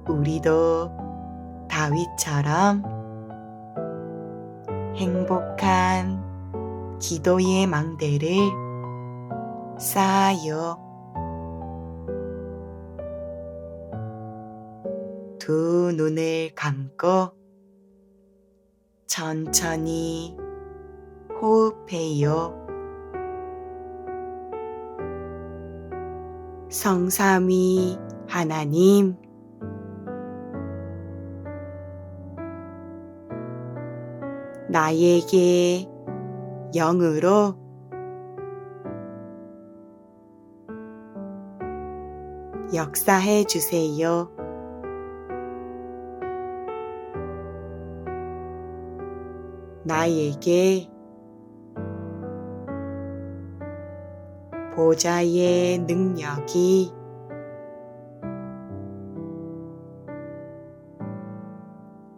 우리도 다윗처럼 행복한 기도의 망대를 쌓아요. 두 눈을 감고 천천히 호흡해요. 성삼위 하나님, 나에게 영으로 역사해 주세요. 나에게 보좌의 능력이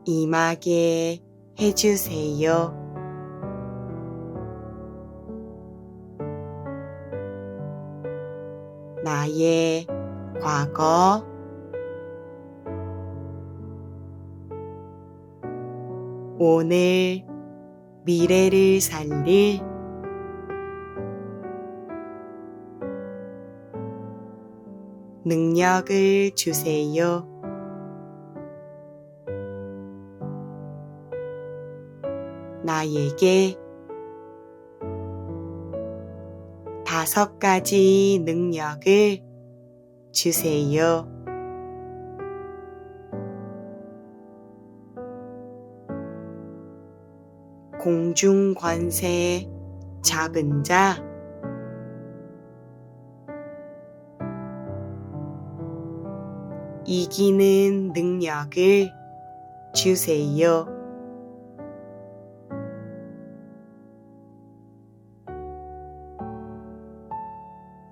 임하게 해주세요. 나의 과거, 오늘, 미래를 살릴 능력을 주세요. 나에게 5가지 능력을 주세요. 공중 권세 잡은 자, 이기는 능력을 주세요.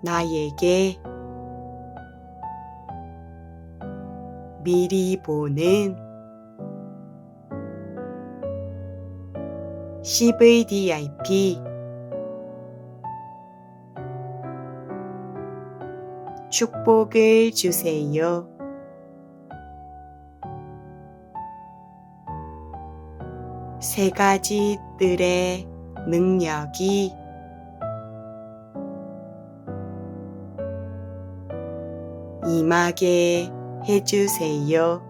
나에게 미리 보는 CVDIP 축복을 주세요. 세 가지 뜰의 능력이 임하게 해주세요.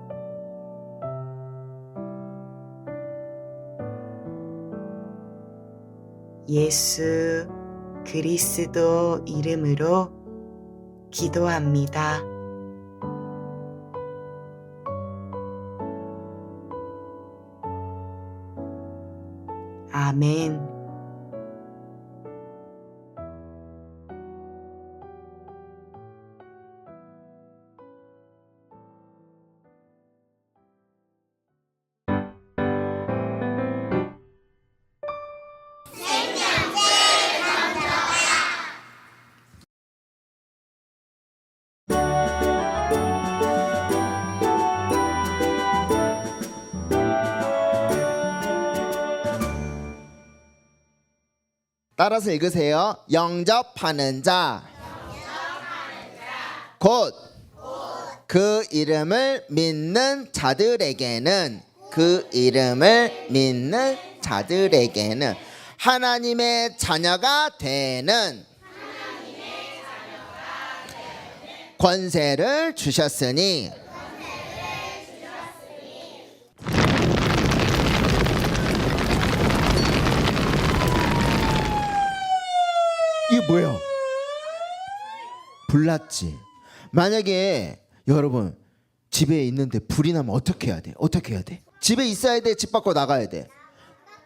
예수 그리스도 이름으로 기도합니다. 아멘. 따라서 읽으세요. 영접하는 자, 곧 그 이름을 믿는 자들에게는, 그 이름을 믿는 자들에게는 하나님의 자녀가 되는 권세를 주셨으니. 이게 뭐야? 불났지. 만약에 여러분 집에 있는데 불이 나면 어떻게 해야 돼? 어떻게 해야 돼? 집에 있어야 돼? 집 밖으로 나가야 돼?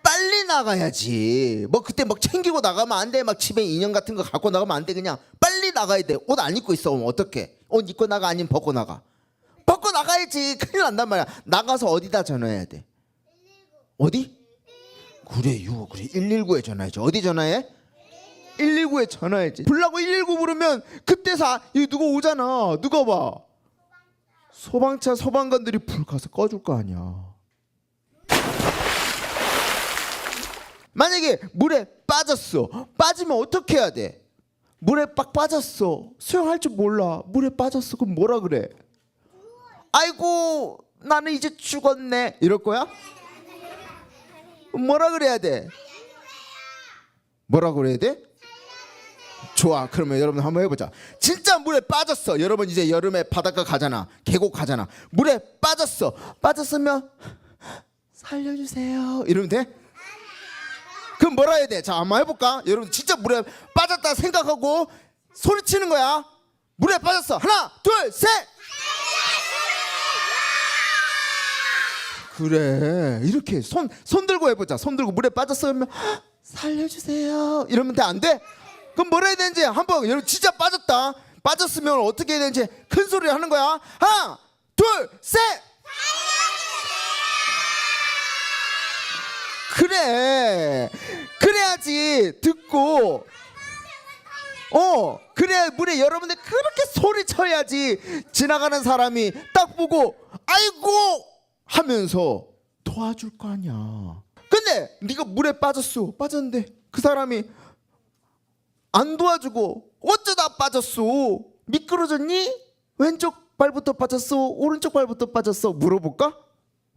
빨리 나가야지. 뭐 그때 막 챙기고 나가면 안 돼. 막 집에 인형 같은 거 갖고 나가면 안 돼. 그냥 빨리 나가야 돼. 옷 안 입고 있어. 어떡해? 옷 입고 나가 아니면 벗고 나가? 벗고 나가야지. 큰일 난단 말이야. 나가서 어디다 전화해야 돼? 어디? 그래 119에 전화해야지. 어디 전화해? 119에 전화해야지. 불나고 119 부르면 그때서 여기 누가 오잖아. 누가 봐? 소방차 소방관들이 불 가서 꺼줄 거 아니야. 만약에 물에 빠졌어. 빠지면 어떻게 해야 돼? 물에 빡 빠졌어. 수영할 줄 몰라. 물에 빠졌어. 그럼 뭐라 그래? 아이고 나는 이제 죽었네 이럴 거야? 뭐라 그래야 돼? 뭐라 그래야 돼? 좋아. 그러면 여러분 한번 해보자. 진짜 물에 빠졌어. 여러분 이제 여름에 바닷가 가잖아. 계곡 가잖아. 물에 빠졌어. 빠졌으면 살려주세요 이러면 돼? 그럼 뭐라 해야 돼? 자 한번 해볼까? 여러분 진짜 물에 빠졌다 생각하고 소리치는 거야. 물에 빠졌어. 하나 둘 셋. 그래 이렇게 손 들고 해보자. 손 들고 물에 빠졌어 그러면 살려주세요 이러면 돼? 안 돼? 그럼 뭐라 해야 되는지 한번 여러분 진짜 빠졌다. 빠졌으면 어떻게 해야 되는지 큰 소리를 하는 거야. 하나 둘 셋. 그래 그래야지 듣고 그래 물에 여러분들 그렇게 소리쳐야지 지나가는 사람이 딱 보고 아이고 하면서 도와줄 거 아니야. 근데 네가 물에 빠졌는데 그 사람이 안 도와주고 어쩌다 빠졌어? 미끄러졌니? 왼쪽 발부터 빠졌어? 오른쪽 발부터 빠졌어? 물어볼까?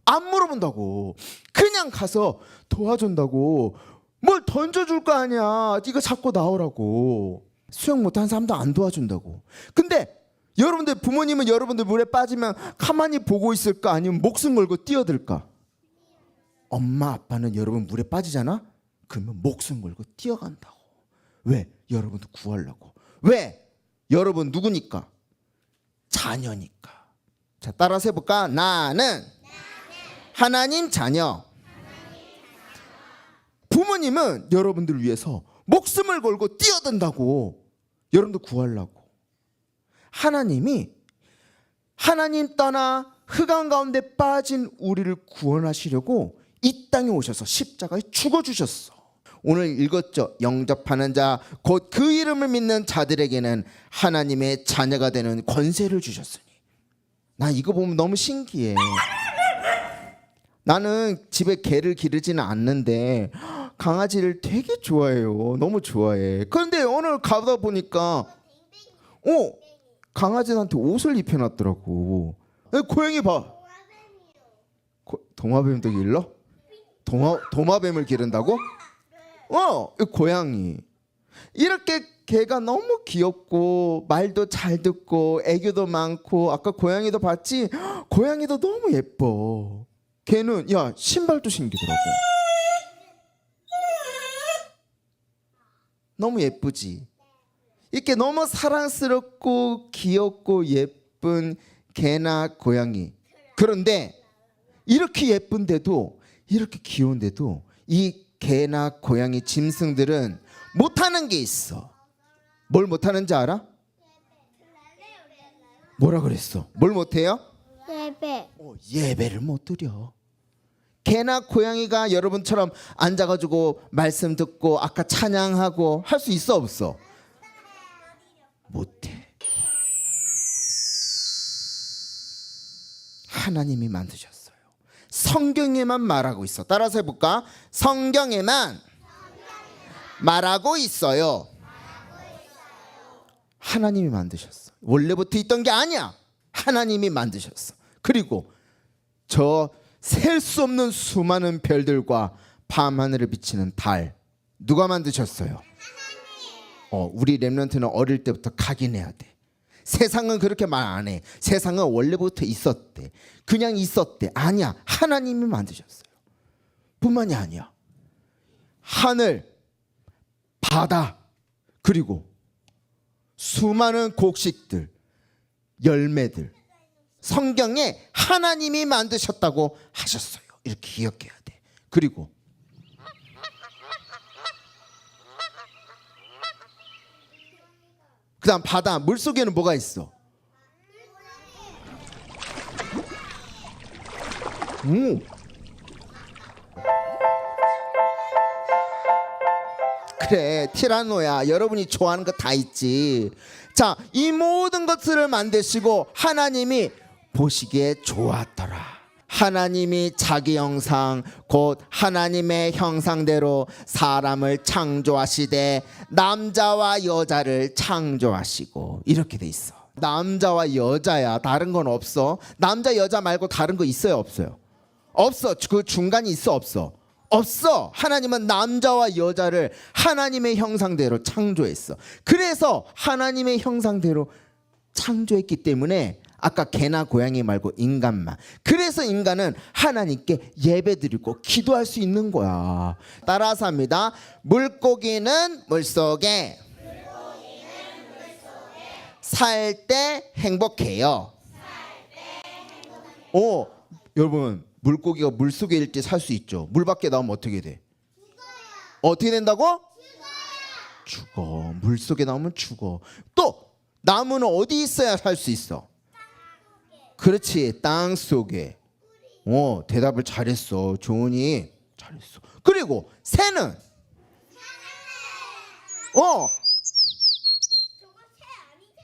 안 물어본다고. 그냥 가서 도와준다고. 뭘 던져줄 거 아니야. 네가 잡고 나오라고. 수영 못하는 사람도 안 도와준다고. 근데 여러분들 부모님은 여러분들 물에 빠지면 가만히 보고 있을까? 아니면 목숨 걸고 뛰어들까? 엄마 아빠는 여러분 물에 빠지잖아? 그러면 목숨 걸고 뛰어간다고. 왜? 여러분도 구하려고. 왜? 여러분 누구니까? 자녀니까. 자 따라서 해볼까? 나는 하나님 자녀. 부모님은 여러분들을 위해서 목숨을 걸고 뛰어든다고. 여러분도 구하려고. 하나님이 하나님 떠나 흑암 가운데 빠진 우리를 구원하시려고 이 땅에 오셔서 십자가에 죽어주셨어. 오늘 읽었죠. 영접하는 자 곧 그 이름을 믿는 자들에게는 하나님의 자녀가 되는 권세를 주셨으니. 나 이거 보면 너무 신기해. 나는 집에 개를 기르지는 않는데 강아지를 되게 좋아해요. 너무 좋아해. 그런데 오늘 가다 보니까 강아지한테 옷을 입혀놨더라고. 고양이 봐. 도마뱀도 길러? 도마뱀을 기른다고? 고양이. 이렇게 개가 너무 귀엽고 말도 잘 듣고 애교도 많고 아까 고양이도 봤지? 고양이도 너무 예뻐. 걔는 야 신발도 신기더라고. 너무 예쁘지? 이렇게 너무 사랑스럽고 귀엽고 예쁜 개나 고양이. 그런데 이렇게 예쁜데도 이렇게 귀여운데도 이 개나 고양이 짐승들은 못하는 게 있어. 뭘 못하는지 알아? 뭐라 그랬어? 뭘 못해요? 예배. 예배를 못 드려. 개나 고양이가 여러분처럼 앉아가지고 말씀 듣고 아까 찬양하고 할 수 있어 없어? 못해. 하나님이 만드셨어요. 성경에만 말하고 있어. 따라서 해볼까? 성경에만 말하고 있어요. 하나님이 만드셨어. 원래부터 있던 게 아니야. 하나님이 만드셨어. 그리고 저 셀 수 없는 수많은 별들과 밤하늘을 비치는 달 누가 만드셨어요? 우리 렘넌트는 어릴 때부터 각인해야 돼. 세상은 그렇게 말 안 해. 세상은 원래부터 있었대. 그냥 있었대. 아니야. 하나님이 만드셨어요. 뿐만이 아니야. 하늘, 바다, 그리고 수많은 곡식들, 열매들. 성경에 하나님이 만드셨다고 하셨어요. 이렇게 기억해야 돼. 그리고 그 다음 바다, 물속에는 뭐가 있어? 그래, 티라노야. 여러분이 좋아하는 거 다 있지. 자, 이 모든 것들을 만드시고 하나님이 보시기에 좋았더라. 하나님이 자기 형상 곧 하나님의 형상대로 사람을 창조하시되 남자와 여자를 창조하시고. 이렇게 돼 있어. 남자와 여자야. 다른 건 없어. 남자 여자 말고 다른 거 있어요 없어요? 없어. 그 중간이 있어 없어? 없어. 하나님은 남자와 여자를 하나님의 형상대로 창조했어. 그래서 하나님의 형상대로 창조했기 때문에 아까 개나 고양이 말고 인간만. 그래서 인간은 하나님께 예배드리고 기도할 수 있는 거야. 따라서 합니다. 물고기는 물속에 살 때 행복해요. 여러분 물고기가 물속에 있을 때 살 수 있죠. 물 밖에 나오면 어떻게 돼? 어떻게 된다고? 죽어. 물속에 나오면 죽어. 또 나무는 어디 있어야 살 수 있어? 그렇지. 땅 속에. 대답을 잘했어. 조은이 잘했어. 그리고 새는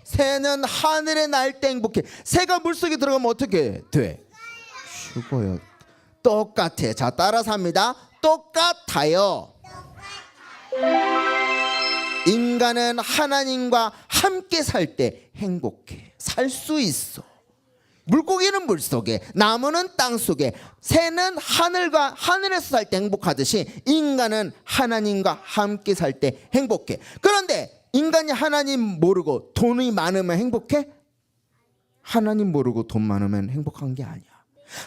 새는 하늘에 날 때 행복해. 새가 물속에 들어가면 어떻게 돼? 죽어요. 똑같아. 자, 따라서 합니다. 똑같아요. 인간은 하나님과 함께 살 때 행복해. 살 수 있어. 물고기는 물속에, 나무는 땅속에, 새는 하늘에서 살 때 행복하듯이 인간은 하나님과 함께 살 때 행복해. 그런데 인간이 하나님 모르고 돈이 많으면 행복해? 하나님 모르고 돈 많으면 행복한 게 아니야.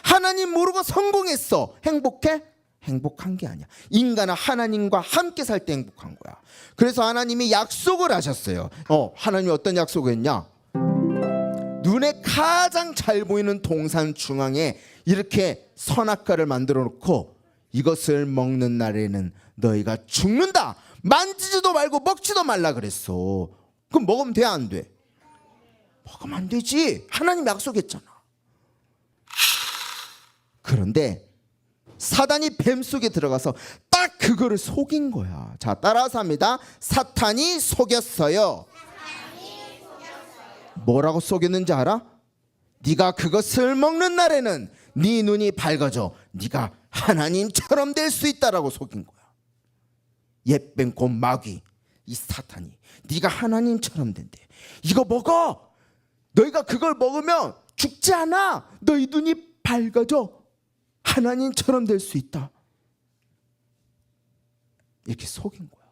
하나님 모르고 성공했어. 행복해? 행복한 게 아니야. 인간은 하나님과 함께 살 때 행복한 거야. 그래서 하나님이 약속을 하셨어요. 하나님이 어떤 약속을 했냐? 눈에 가장 잘 보이는 동산 중앙에 이렇게 선악과를 만들어 놓고 이것을 먹는 날에는 너희가 죽는다. 만지지도 말고 먹지도 말라 그랬어. 그럼 먹으면 돼 안 돼? 먹으면 안 되지. 하나님 약속했잖아. 그런데 사단이 뱀 속에 들어가서 딱 그거를 속인 거야. 자, 따라서 합니다. 사탄이 속였어요. 뭐라고 속였는지 알아? 네가 그것을 먹는 날에는 네 눈이 밝아져 네가 하나님처럼 될 수 있다라고 속인 거야. 옛뱀 마귀 이 사탄이 네가 하나님처럼 된대. 이거 먹어. 너희가 그걸 먹으면 죽지 않아. 너희 눈이 밝아져 하나님처럼 될 수 있다. 이렇게 속인 거야.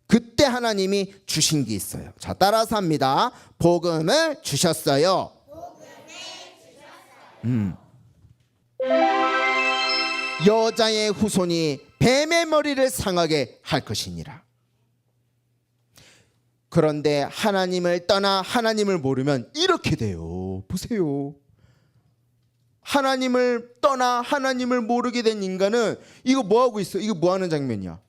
그때 하나님이 주신 게 있어요. 자, 따라서 합니다. 복음을 주셨어요. 여자의 후손이 뱀의 머리를 상하게 할 것이니라. 그런데 하나님을 떠나 하나님을 모르면 이렇게 돼요. 보세요. 하나님을 떠나 하나님을 모르게 된 인간은 이거 뭐하고 있어? 이거 뭐하는 장면이야?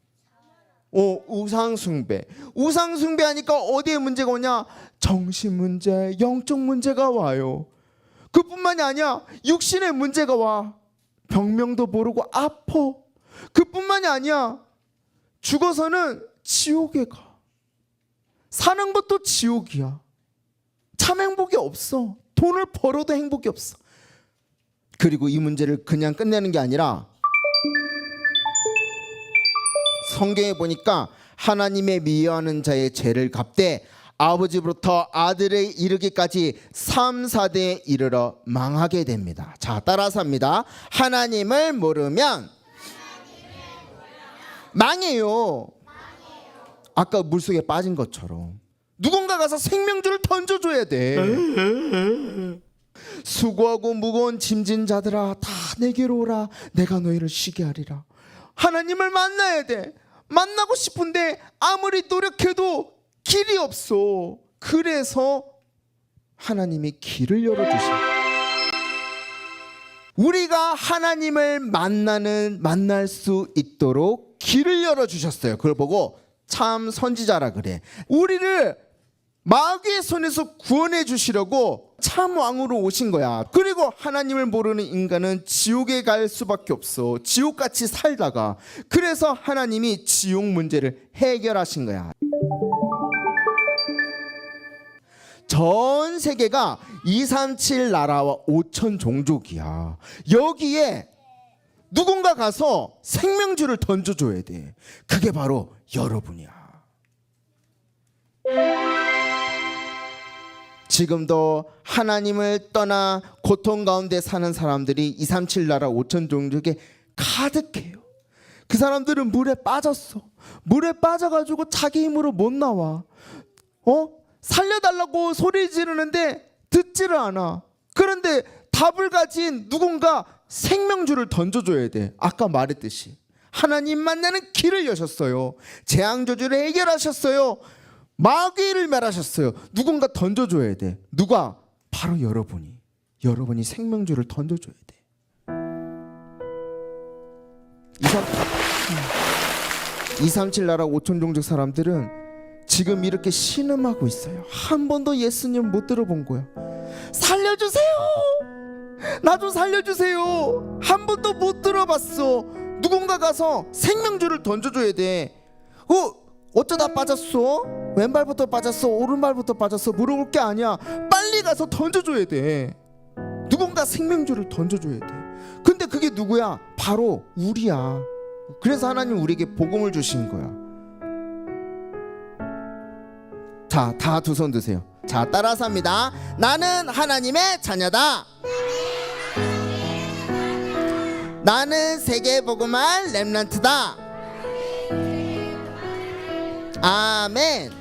우상숭배. 우상숭배하니까 어디에 문제가 오냐? 정신문제, 영적 문제가 와요. 그뿐만이 아니야. 육신의 문제가 와. 병명도 모르고 아파. 그뿐만이 아니야. 죽어서는 지옥에 가. 사는 것도 지옥이야. 참 행복이 없어. 돈을 벌어도 행복이 없어. 그리고 이 문제를 그냥 끝내는 게 아니라 성경에 보니까 하나님의 미워하는 자의 죄를 갚되 아버지로부터 아들에 이르기까지 3, 4대에 이르러 망하게 됩니다. 자, 따라서 합니다. 하나님을 모르면 망해요. 아까 물속에 빠진 것처럼 누군가 가서 생명줄을 던져줘야 돼. 수고하고 무거운 짐진 자들아 다 내게로 오라. 내가 너희를 쉬게 하리라. 하나님을 만나야 돼. 만나고 싶은데 아무리 노력해도 길이 없어. 그래서 하나님이 길을 열어주셔. 우리가 하나님을 만날 수 있도록 길을 열어주셨어요. 그걸 보고 참 선지자라 그래. 우리를 마귀의 손에서 구원해 주시려고 참 왕으로 오신 거야. 그리고 하나님을 모르는 인간은 지옥에 갈 수밖에 없어. 지옥같이 살다가. 그래서 하나님이 지옥 문제를 해결하신 거야. 전 세계가 237 나라와 5천 종족이야. 여기에 누군가 가서 생명줄을 던져줘야 돼. 그게 바로 여러분이야. 지금도 하나님을 떠나 고통 가운데 사는 사람들이 237 나라 5천 종족에 가득해요. 그 사람들은 물에 빠졌어. 물에 빠져가지고 자기 힘으로 못 나와. 살려달라고 소리 지르는데 듣지를 않아. 그런데 답을 가진 누군가 생명줄을 던져줘야 돼. 아까 말했듯이 하나님 만나는 길을 여셨어요. 재앙저주를 해결하셨어요. 마귀를 멸하셨어요. 누군가 던져줘야 돼. 누가? 바로 여러분이 생명줄을 던져줘야 돼. 237 나라 5천 종족 사람들은 지금 이렇게 신음하고 있어요. 한 번도 예수님 못 들어본 거야. 살려주세요. 나 좀 살려주세요. 한 번도 못 들어봤어. 누군가 가서 생명줄을 던져줘야 돼. 어쩌다 빠졌어? 왼발부터 빠졌어? 오른발부터 빠졌어? 물어볼 게 아니야. 빨리 가서 던져줘야 돼. 누군가 생명줄을 던져줘야 돼. 근데 그게 누구야? 바로 우리야. 그래서 하나님 우리에게 복음을 주신 거야. 자, 다 두 손 드세요. 자, 따라서 합니다. 나는 하나님의 자녀다. 나는 세계 복음할 렘넌트다. 아멘.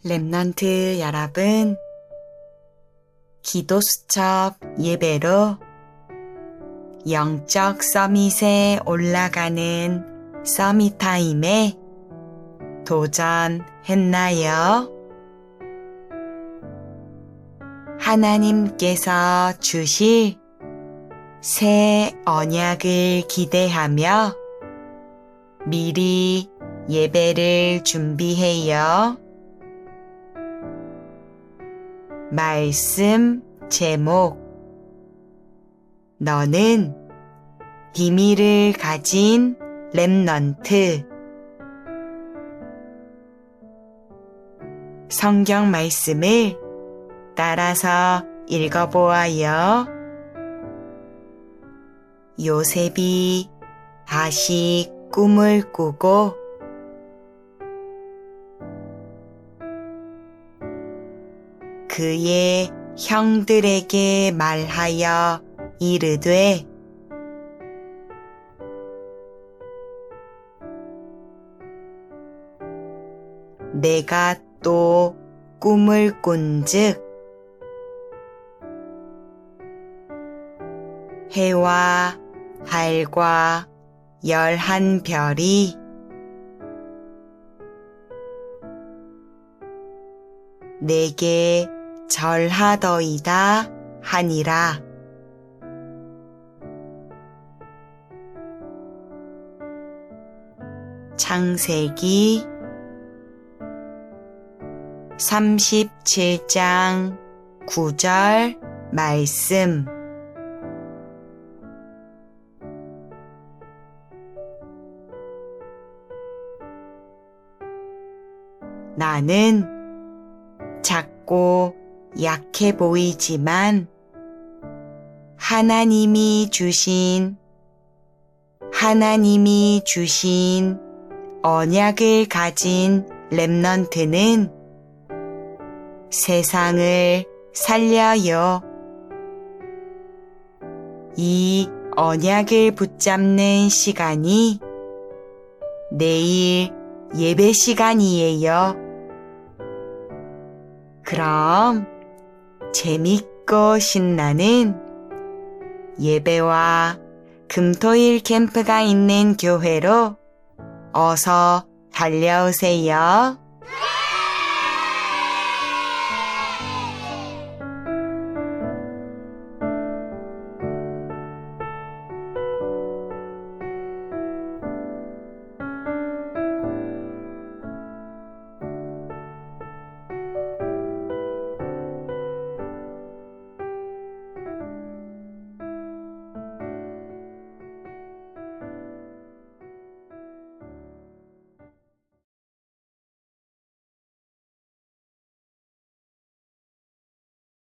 렘넌트 여러분, 기도 수첩 예배로 영적 서밋에 올라가는 서밋 타임에 도전했나요? 하나님께서 주실 새 언약을 기대하며 미리 예배를 준비해요. 말씀 제목: 너는 비밀을 가진 렘넌트. 성경 말씀을 따라서 읽어보아요. 요셉이 다시 꿈을 꾸고 그의 형들에게 말하여 이르되, 내가 또 꿈을 꾼즉 해와 달과 11별이 내게 절하더이다 하니라. 창세기 37장 9절 말씀. 나는 작고 약해 보이지만 하나님이 주신 언약을 가진 렘넌트는 세상을 살려요. 이 언약을 붙잡는 시간이 내일 예배 시간이에요. 그럼 재밌고 신나는 예배와 금토일 캠프가 있는 교회로 어서 달려오세요.